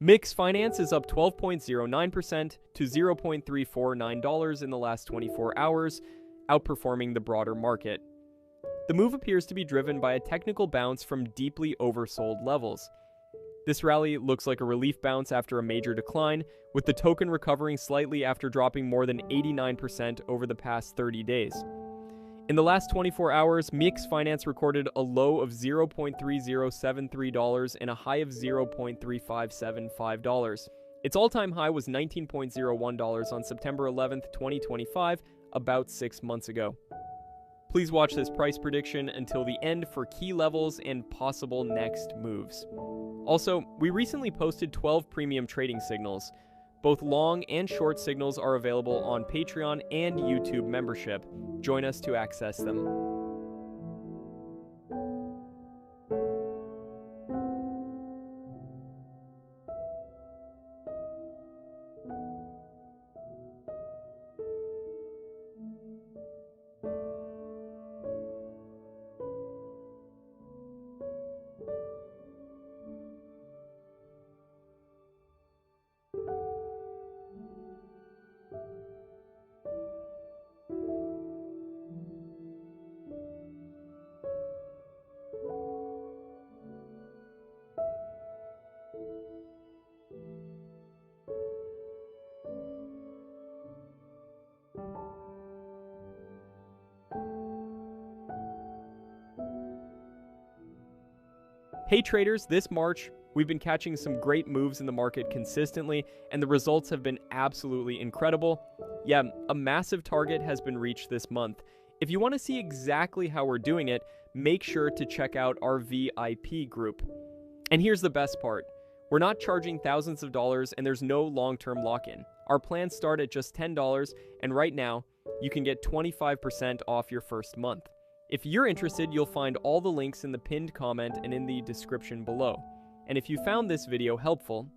MYX Finance is up 12.09% to $0.349 in the last 24 hours, outperforming the broader market. The move appears to be driven by a technical bounce from deeply oversold levels. This rally looks like a relief bounce after a major decline, with the token recovering slightly after dropping more than 89% over the past 30 days. In the last 24 hours, MYX Finance recorded a low of $0.3073 and a high of $0.3575. Its all-time high was $19.01 on September 11, 2025, about 6 months ago. Please watch this price prediction until the end for key levels and possible next moves. Also, we recently posted 12 premium trading signals. Both long and short signals are available on Patreon and YouTube membership. Join us to access them. Hey traders, this March, we've been catching some great moves in the market consistently, and the results have been absolutely incredible. Yeah, a massive target has been reached this month. If you want to see exactly how we're doing it, make sure to check out our VIP group. And here's the best part. We're not charging thousands of dollars, and there's no long-term lock-in. Our plans start at just $10, and right now, you can get 25% off your first month. If you're interested, you'll find all the links in the pinned comment and in the description below. And if you found this video helpful,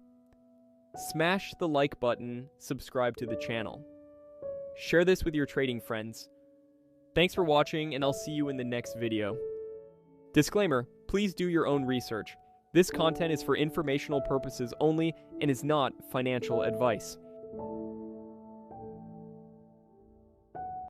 smash the like button, subscribe to the channel. Share this with your trading friends. Thanks for watching, and I'll see you in the next video. Disclaimer, please do your own research. This content is for informational purposes only and is not financial advice.